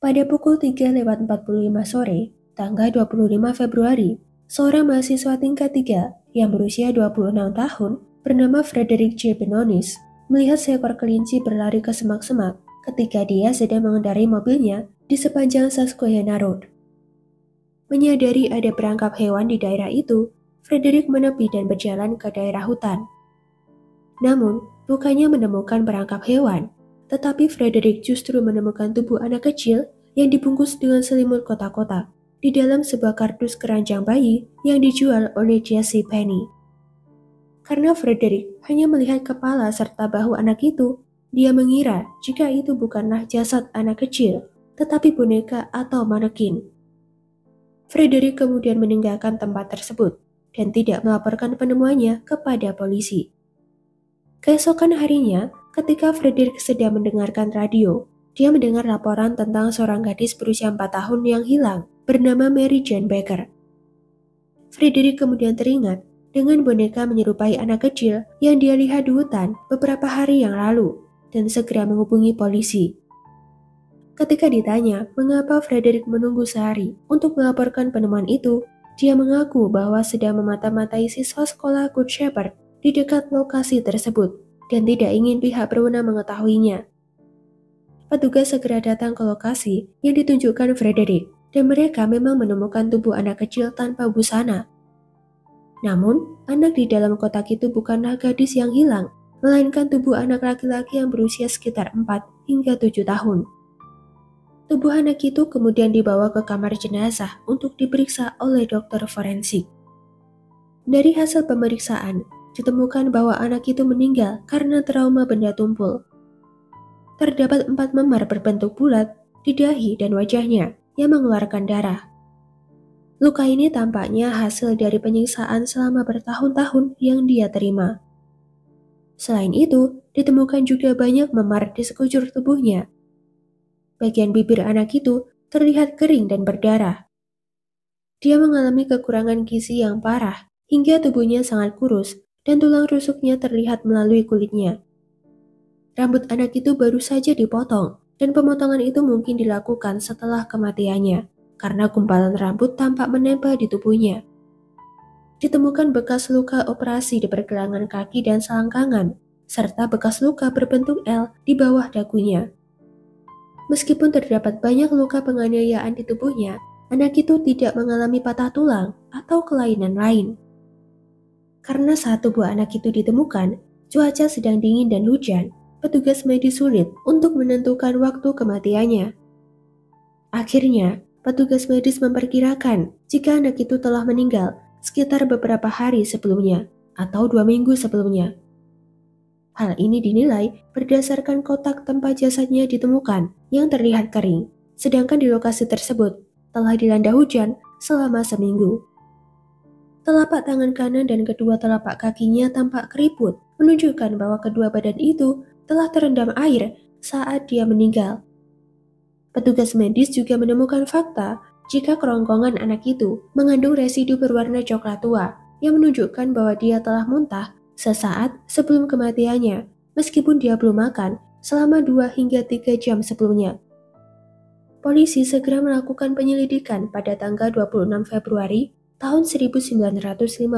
Pada pukul 3:45 sore, tanggal 25 Februari, seorang mahasiswa tingkat 3 yang berusia 26 tahun bernama Frederick J. Benonis melihat seekor kelinci berlari ke semak-semak ketika dia sedang mengendarai mobilnya di sepanjang Susquehanna Road. Menyadari ada perangkap hewan di daerah itu, Frederick menepi dan berjalan ke daerah hutan. Namun, bukannya menemukan perangkap hewan, tetapi Frederick justru menemukan tubuh anak kecil yang dibungkus dengan selimut kotak-kotak di dalam sebuah kardus keranjang bayi yang dijual oleh Jessie Penny. Karena Frederick hanya melihat kepala serta bahu anak itu, dia mengira jika itu bukanlah jasad anak kecil, tetapi boneka atau manekin. Frederick kemudian meninggalkan tempat tersebut dan tidak melaporkan penemuannya kepada polisi. Keesokan harinya, ketika Frederick sedang mendengarkan radio, dia mendengar laporan tentang seorang gadis berusia 4 tahun yang hilang bernama Mary Jane Baker. Frederick kemudian teringat dengan boneka menyerupai anak kecil yang dia lihat di hutan beberapa hari yang lalu dan segera menghubungi polisi. Ketika ditanya mengapa Frederick menunggu sehari untuk melaporkan penemuan itu, dia mengaku bahwa sedang memata-matai siswa sekolah Good Shepherd di dekat lokasi tersebut dan tidak ingin pihak berwenang mengetahuinya. Petugas segera datang ke lokasi yang ditunjukkan Frederick dan mereka memang menemukan tubuh anak kecil tanpa busana. Namun, anak di dalam kotak itu bukanlah gadis yang hilang, melainkan tubuh anak laki-laki yang berusia sekitar 4 hingga 7 tahun. Tubuh anak itu kemudian dibawa ke kamar jenazah untuk diperiksa oleh dokter forensik. Dari hasil pemeriksaan, ditemukan bahwa anak itu meninggal karena trauma benda tumpul. Terdapat 4 memar berbentuk bulat di dahi dan wajahnya yang mengeluarkan darah. Luka ini tampaknya hasil dari penyiksaan selama bertahun-tahun yang dia terima. Selain itu, ditemukan juga banyak memar di sekujur tubuhnya. Bagian bibir anak itu terlihat kering dan berdarah. Dia mengalami kekurangan gizi yang parah hingga tubuhnya sangat kurus dan tulang rusuknya terlihat melalui kulitnya. Rambut anak itu baru saja dipotong dan pemotongan itu mungkin dilakukan setelah kematiannya karena gumpalan rambut tampak menempel di tubuhnya. Ditemukan bekas luka operasi di pergelangan kaki dan selangkangan, serta bekas luka berbentuk L di bawah dagunya. Meskipun terdapat banyak luka penganiayaan di tubuhnya, anak itu tidak mengalami patah tulang atau kelainan lain. Karena saat tubuh anak itu ditemukan, cuaca sedang dingin dan hujan, petugas medis sulit untuk menentukan waktu kematiannya. Akhirnya, petugas medis memperkirakan jika anak itu telah meninggal sekitar beberapa hari sebelumnya atau 2 minggu sebelumnya. Hal ini dinilai berdasarkan kotak tempat jasadnya ditemukan yang terlihat kering, sedangkan di lokasi tersebut telah dilanda hujan selama seminggu. Telapak tangan kanan dan kedua telapak kakinya tampak keriput, menunjukkan bahwa kedua badan itu telah terendam air saat dia meninggal. Petugas medis juga menemukan fakta jika kerongkongan anak itu mengandung residu berwarna coklat tua yang menunjukkan bahwa dia telah muntah sesaat sebelum kematiannya, meskipun dia belum makan selama 2 hingga 3 jam sebelumnya. Polisi segera melakukan penyelidikan pada tanggal 26 Februari tahun 1957.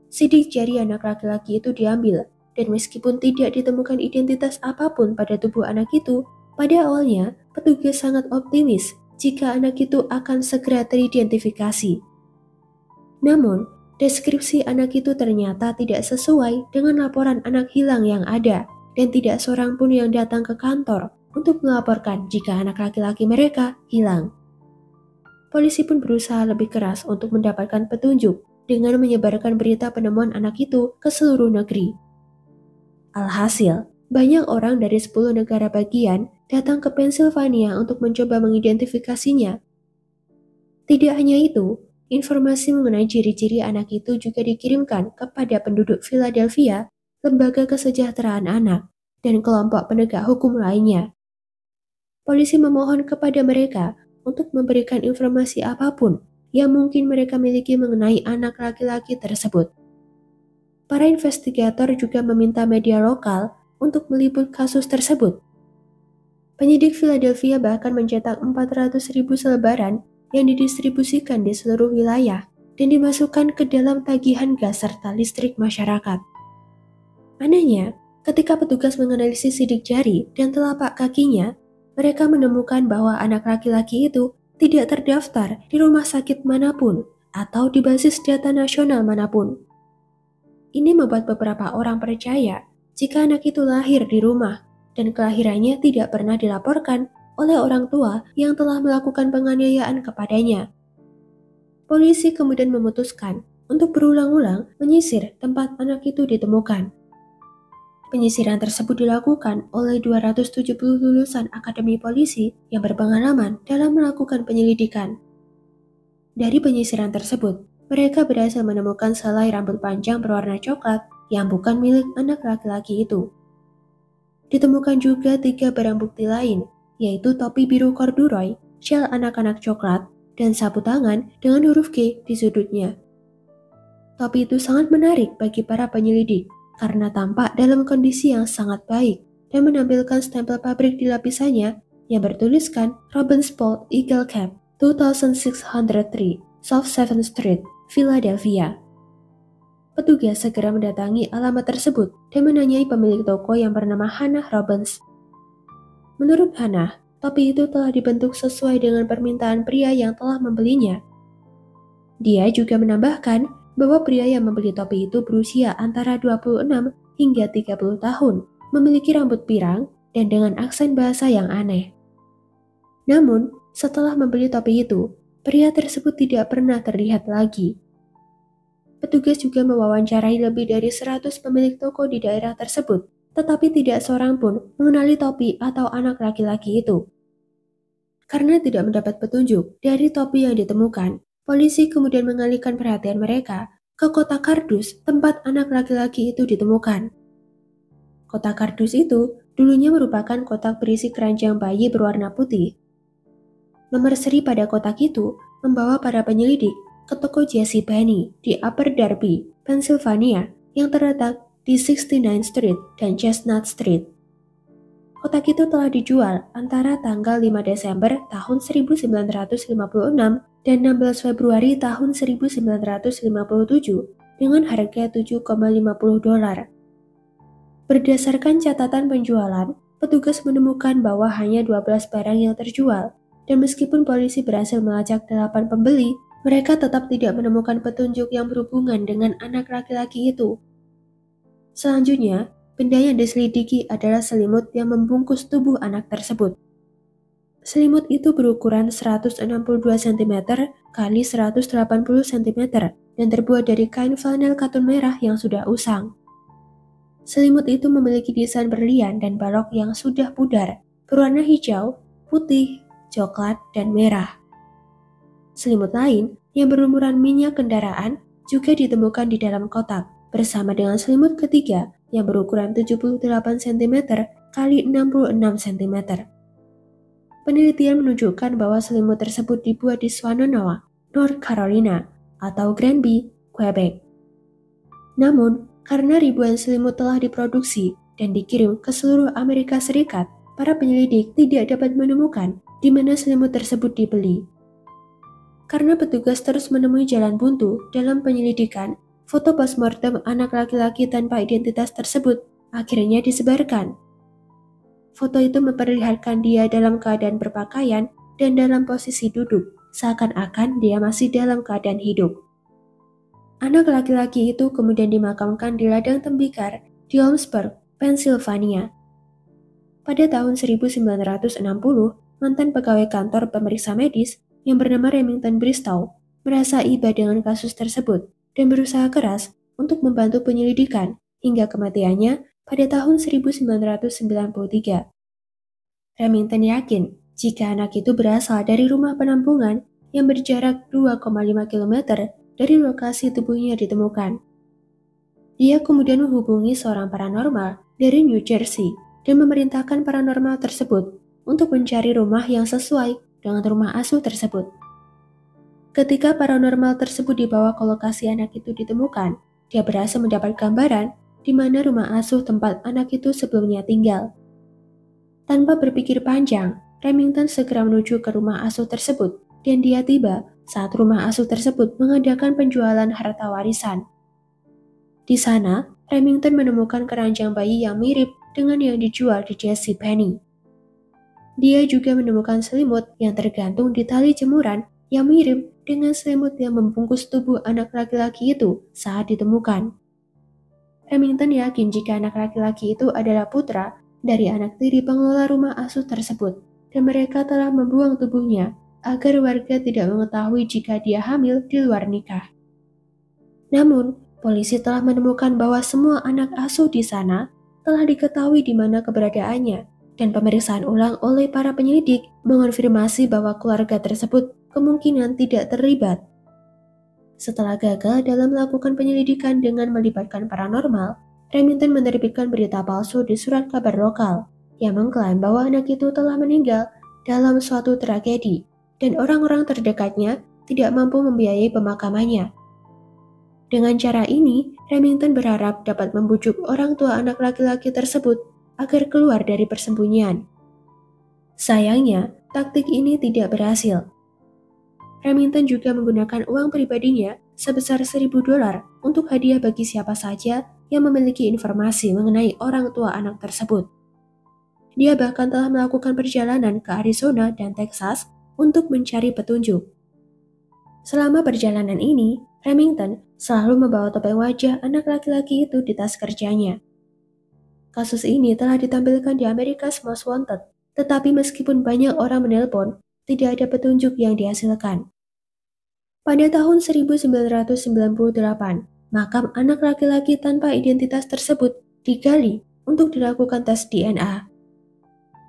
Sidik jari anak laki-laki itu diambil, dan meskipun tidak ditemukan identitas apapun pada tubuh anak itu, pada awalnya petugas sangat optimis jika anak itu akan segera teridentifikasi. Namun, deskripsi anak itu ternyata tidak sesuai dengan laporan anak hilang yang ada dan tidak seorang pun yang datang ke kantor untuk melaporkan jika anak laki-laki mereka hilang. Polisi pun berusaha lebih keras untuk mendapatkan petunjuk dengan menyebarkan berita penemuan anak itu ke seluruh negeri. Alhasil, banyak orang dari 10 negara bagian datang ke Pennsylvania untuk mencoba mengidentifikasinya. Tidak hanya itu, informasi mengenai ciri-ciri anak itu juga dikirimkan kepada penduduk Philadelphia, lembaga kesejahteraan anak, dan kelompok penegak hukum lainnya. Polisi memohon kepada mereka untuk memberikan informasi apapun yang mungkin mereka miliki mengenai anak laki-laki tersebut. Para investigator juga meminta media lokal untuk meliput kasus tersebut. Penyidik Philadelphia bahkan mencetak 400.000 selebaran yang didistribusikan di seluruh wilayah dan dimasukkan ke dalam tagihan gas serta listrik masyarakat. Anehnya, ketika petugas menganalisis sidik jari dan telapak kakinya, mereka menemukan bahwa anak laki-laki itu tidak terdaftar di rumah sakit manapun atau di basis data nasional manapun. Ini membuat beberapa orang percaya jika anak itu lahir di rumah dan kelahirannya tidak pernah dilaporkan oleh orang tua yang telah melakukan penganiayaan kepadanya. Polisi kemudian memutuskan untuk berulang-ulang menyisir tempat anak itu ditemukan. Penyisiran tersebut dilakukan oleh 270 lulusan akademi polisi yang berpengalaman dalam melakukan penyelidikan. Dari penyisiran tersebut, mereka berhasil menemukan selai rambut panjang berwarna coklat yang bukan milik anak laki-laki itu. Ditemukan juga 3 barang bukti lain, yaitu topi biru corduroy, syal anak-anak coklat, dan sapu tangan dengan huruf G di sudutnya. Topi itu sangat menarik bagi para penyelidik karena tampak dalam kondisi yang sangat baik dan menampilkan stempel pabrik di lapisannya yang bertuliskan Robinsport Eagle Cap 2603 South 7th Street, Philadelphia. Petugas segera mendatangi alamat tersebut dan menanyai pemilik toko yang bernama Hannah Robbins. Menurut Hannah, topi itu telah dibentuk sesuai dengan permintaan pria yang telah membelinya. Dia juga menambahkan bahwa pria yang membeli topi itu berusia antara 26 hingga 30 tahun, memiliki rambut pirang, dan dengan aksen bahasa yang aneh. Namun, setelah membeli topi itu, pria tersebut tidak pernah terlihat lagi. Petugas juga mewawancarai lebih dari 100 pemilik toko di daerah tersebut, tetapi tidak seorang pun mengenali topi atau anak laki-laki itu. Karena tidak mendapat petunjuk dari topi yang ditemukan, polisi kemudian mengalihkan perhatian mereka ke kotak kardus tempat anak laki-laki itu ditemukan. Kotak kardus itu dulunya merupakan kotak berisi keranjang bayi berwarna putih. Nomor seri pada kotak itu membawa para penyelidik ke toko J.C. Penney di Upper Darby, Pennsylvania yang terletak di 69th Street dan Chestnut Street. Kotak itu telah dijual antara tanggal 5 Desember tahun 1956 dan 16 Februari tahun 1957 dengan harga $7,50. Berdasarkan catatan penjualan, petugas menemukan bahwa hanya 12 barang yang terjual, dan meskipun polisi berhasil melacak 8 pembeli, mereka tetap tidak menemukan petunjuk yang berhubungan dengan anak laki-laki itu. Selanjutnya, benda yang diselidiki adalah selimut yang membungkus tubuh anak tersebut. Selimut itu berukuran 162 cm x 180 cm dan terbuat dari kain flanel katun merah yang sudah usang. Selimut itu memiliki desain berlian dan balok yang sudah pudar, berwarna hijau, putih, coklat, dan merah. Selimut lain yang berlumuran minyak kendaraan juga ditemukan di dalam kotak bersama dengan selimut ketiga yang berukuran 78 cm x 66 cm. Penelitian menunjukkan bahwa selimut tersebut dibuat di Swannanoa, North Carolina, atau Granby, Quebec. Namun, karena ribuan selimut telah diproduksi dan dikirim ke seluruh Amerika Serikat, para penyelidik tidak dapat menemukan di mana selimut tersebut dibeli. Karena petugas terus menemui jalan buntu dalam penyelidikan, foto postmortem anak laki-laki tanpa identitas tersebut akhirnya disebarkan. Foto itu memperlihatkan dia dalam keadaan berpakaian dan dalam posisi duduk, seakan-akan dia masih dalam keadaan hidup. Anak laki-laki itu kemudian dimakamkan di ladang tembikar di Holmesburg, Pennsylvania. Pada tahun 1960, mantan pegawai kantor pemeriksa medis yang bernama Remington Bristow merasa iba dengan kasus tersebut dan berusaha keras untuk membantu penyelidikan hingga kematiannya pada tahun 1993. Remington yakin jika anak itu berasal dari rumah penampungan yang berjarak 2,5 km dari lokasi tubuhnya ditemukan. Dia kemudian menghubungi seorang paranormal dari New Jersey dan memerintahkan paranormal tersebut untuk mencari rumah yang sesuai dengan rumah asuh tersebut. Ketika paranormal tersebut dibawa ke lokasi anak itu ditemukan, dia berhasil mendapat gambaran di mana rumah asuh tempat anak itu sebelumnya tinggal. Tanpa berpikir panjang, Remington segera menuju ke rumah asuh tersebut dan dia tiba saat rumah asuh tersebut mengadakan penjualan harta warisan. Di sana, Remington menemukan keranjang bayi yang mirip dengan yang dijual di J.C. Penney. Dia juga menemukan selimut yang tergantung di tali jemuran yang mirip dengan selimut yang membungkus tubuh anak laki-laki itu saat ditemukan. Remington yakin jika anak laki-laki itu adalah putra dari anak tiri pengelola rumah asuh tersebut, dan mereka telah membuang tubuhnya agar warga tidak mengetahui jika dia hamil di luar nikah. Namun, polisi telah menemukan bahwa semua anak asuh di sana telah diketahui di mana keberadaannya, dan pemeriksaan ulang oleh para penyelidik mengonfirmasi bahwa keluarga tersebut kemungkinan tidak terlibat. Setelah gagal dalam melakukan penyelidikan dengan melibatkan paranormal, Remington menerbitkan berita palsu di surat kabar lokal yang mengklaim bahwa anak itu telah meninggal dalam suatu tragedi dan orang-orang terdekatnya tidak mampu membiayai pemakamannya. Dengan cara ini, Remington berharap dapat membujuk orang tua anak laki-laki tersebut agar keluar dari persembunyian. Sayangnya, taktik ini tidak berhasil. Remington juga menggunakan uang pribadinya sebesar $1.000 untuk hadiah bagi siapa saja yang memiliki informasi mengenai orang tua anak tersebut. Dia bahkan telah melakukan perjalanan ke Arizona dan Texas untuk mencari petunjuk. Selama perjalanan ini, Remington selalu membawa topeng wajah anak laki-laki itu di tas kerjanya. Kasus ini telah ditampilkan di America's Most Wanted, tetapi meskipun banyak orang menelpon, tidak ada petunjuk yang dihasilkan. Pada tahun 1998, makam anak laki-laki tanpa identitas tersebut digali untuk dilakukan tes DNA.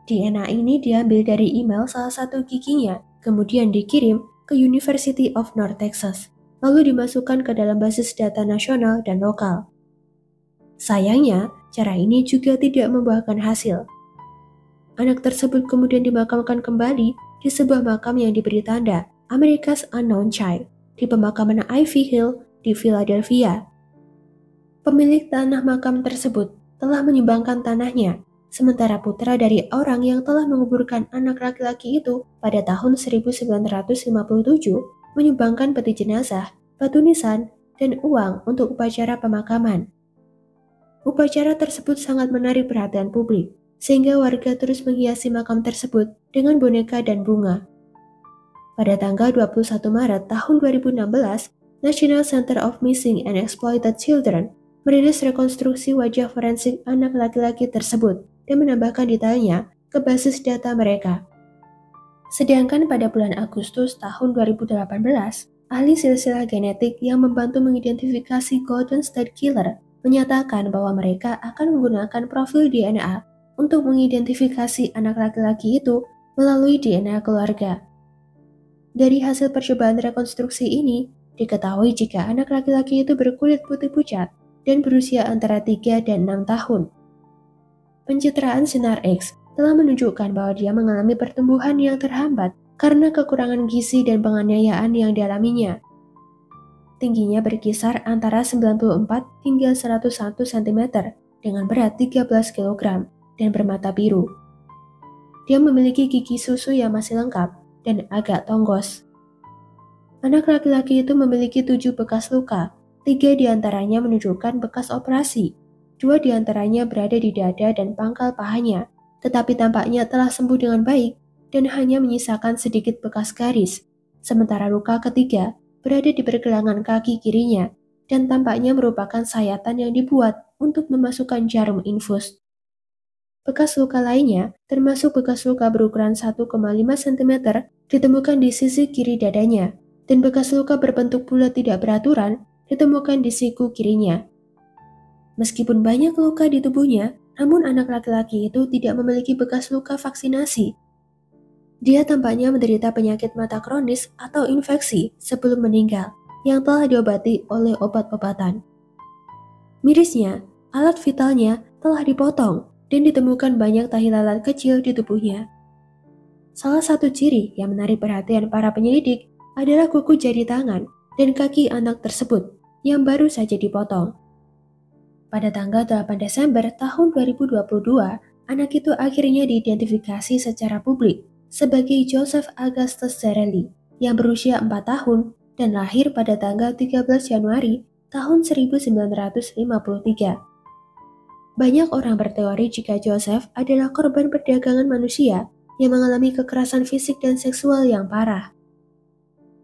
DNA ini diambil dari email salah satu giginya, kemudian dikirim ke University of North Texas, lalu dimasukkan ke dalam basis data nasional dan lokal. Sayangnya, cara ini juga tidak membuahkan hasil. Anak tersebut kemudian dimakamkan kembali di sebuah makam yang diberi tanda America's Unknown Child di pemakaman Ivy Hill di Philadelphia. Pemilik tanah makam tersebut telah menyumbangkan tanahnya, sementara putra dari orang yang telah menguburkan anak laki-laki itu pada tahun 1957 menyumbangkan peti jenazah, batu nisan, dan uang untuk upacara pemakaman. Upacara tersebut sangat menarik perhatian publik, sehingga warga terus menghiasi makam tersebut dengan boneka dan bunga. Pada tanggal 21 Maret tahun 2016, National Center of Missing and Exploited Children merilis rekonstruksi wajah forensik anak laki-laki tersebut dan menambahkan detailnya ke basis data mereka. Sedangkan pada bulan Agustus tahun 2018, ahli silsilah genetik yang membantu mengidentifikasi Golden State Killer menyatakan bahwa mereka akan menggunakan profil DNA untuk mengidentifikasi anak laki-laki itu melalui DNA keluarga. Dari hasil percobaan rekonstruksi ini, diketahui jika anak laki-laki itu berkulit putih pucat dan berusia antara 3 dan 6 tahun. Pencitraan sinar X telah menunjukkan bahwa dia mengalami pertumbuhan yang terhambat karena kekurangan gizi dan penganiayaan yang dialaminya. Tingginya berkisar antara 94 hingga 101 cm dengan berat 13 kg dan bermata biru. Dia memiliki gigi susu yang masih lengkap dan agak tonggos. Anak laki-laki itu memiliki 7 bekas luka, 3 diantaranya menunjukkan bekas operasi, 2 diantaranya berada di dada dan pangkal pahanya, tetapi tampaknya telah sembuh dengan baik dan hanya menyisakan sedikit bekas garis, sementara luka ketiga berada di pergelangan kaki kirinya dan tampaknya merupakan sayatan yang dibuat untuk memasukkan jarum infus. Bekas luka lainnya, termasuk bekas luka berukuran 1,5 cm, ditemukan di sisi kiri dadanya, dan bekas luka berbentuk bulat tidak beraturan ditemukan di siku kirinya. Meskipun banyak luka di tubuhnya, namun anak laki-laki itu tidak memiliki bekas luka vaksinasi. Dia tampaknya menderita penyakit mata kronis atau infeksi sebelum meninggal, yang telah diobati oleh obat-obatan. Mirisnya, alat vitalnya telah dipotong dan ditemukan banyak tahi lalat kecil di tubuhnya. Salah satu ciri yang menarik perhatian para penyelidik adalah kuku jari tangan dan kaki anak tersebut yang baru saja dipotong. Pada tanggal 8 Desember tahun 2022, anak itu akhirnya diidentifikasi secara publik sebagai Joseph Augustus Zarelli yang berusia 4 tahun dan lahir pada tanggal 13 Januari tahun 1953. Banyak orang berteori jika Joseph adalah korban perdagangan manusia yang mengalami kekerasan fisik dan seksual yang parah.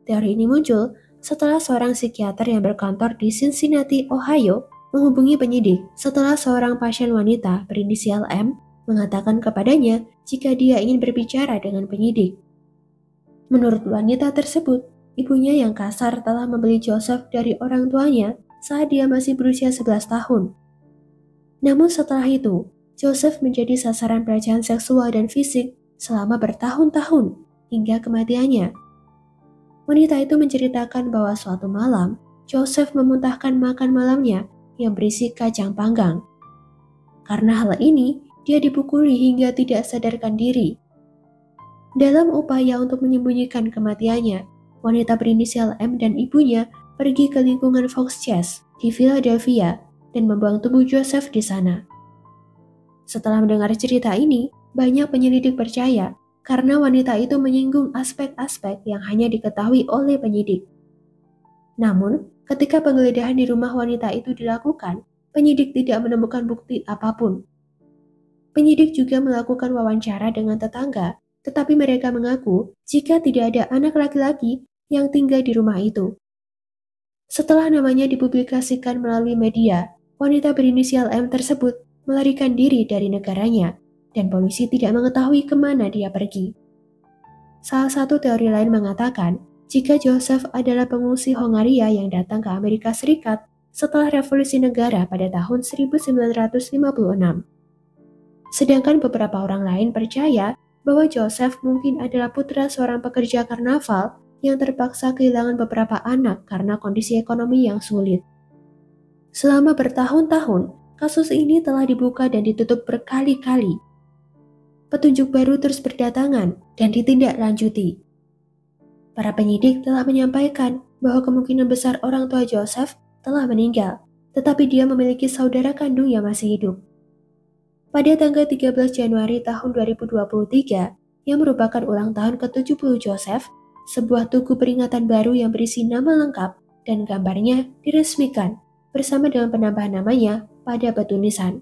Teori ini muncul setelah seorang psikiater yang berkantor di Cincinnati, Ohio, menghubungi penyidik setelah seorang pasien wanita berinisial M mengatakan kepadanya jika dia ingin berbicara dengan penyidik. Menurut wanita tersebut, ibunya yang kasar telah membeli Joseph dari orang tuanya saat dia masih berusia 11 tahun. Namun setelah itu, Joseph menjadi sasaran pelecehan seksual dan fisik selama bertahun-tahun hingga kematiannya. Wanita itu menceritakan bahwa suatu malam, Joseph memuntahkan makan malamnya yang berisi kacang panggang. Karena hal ini, dia dipukuli hingga tidak sadarkan diri. Dalam upaya untuk menyembunyikan kematiannya, wanita berinisial M dan ibunya pergi ke lingkungan Fox Chase di Philadelphia dan membuang tubuh Joseph di sana. Setelah mendengar cerita ini, banyak penyelidik percaya karena wanita itu menyinggung aspek-aspek yang hanya diketahui oleh penyidik. Namun, ketika penggeledahan di rumah wanita itu dilakukan, penyidik tidak menemukan bukti apapun. Penyidik juga melakukan wawancara dengan tetangga, tetapi mereka mengaku jika tidak ada anak laki-laki yang tinggal di rumah itu. Setelah namanya dipublikasikan melalui media, wanita berinisial M tersebut melarikan diri dari negaranya, dan polisi tidak mengetahui kemana dia pergi. Salah satu teori lain mengatakan, jika Joseph adalah pengungsi Hongaria yang datang ke Amerika Serikat setelah revolusi negara pada tahun 1956. Sedangkan beberapa orang lain percaya bahwa Joseph mungkin adalah putra seorang pekerja karnaval yang terpaksa kehilangan beberapa anak karena kondisi ekonomi yang sulit. Selama bertahun-tahun, kasus ini telah dibuka dan ditutup berkali-kali. Petunjuk baru terus berdatangan dan ditindaklanjuti. Para penyidik telah menyampaikan bahwa kemungkinan besar orang tua Joseph telah meninggal, tetapi dia memiliki saudara kandung yang masih hidup. Pada tanggal 13 Januari tahun 2023, yang merupakan ulang tahun ke-70 Joseph, sebuah tugu peringatan baru yang berisi nama lengkap dan gambarnya diresmikan bersama dengan penambahan namanya pada batu nisan.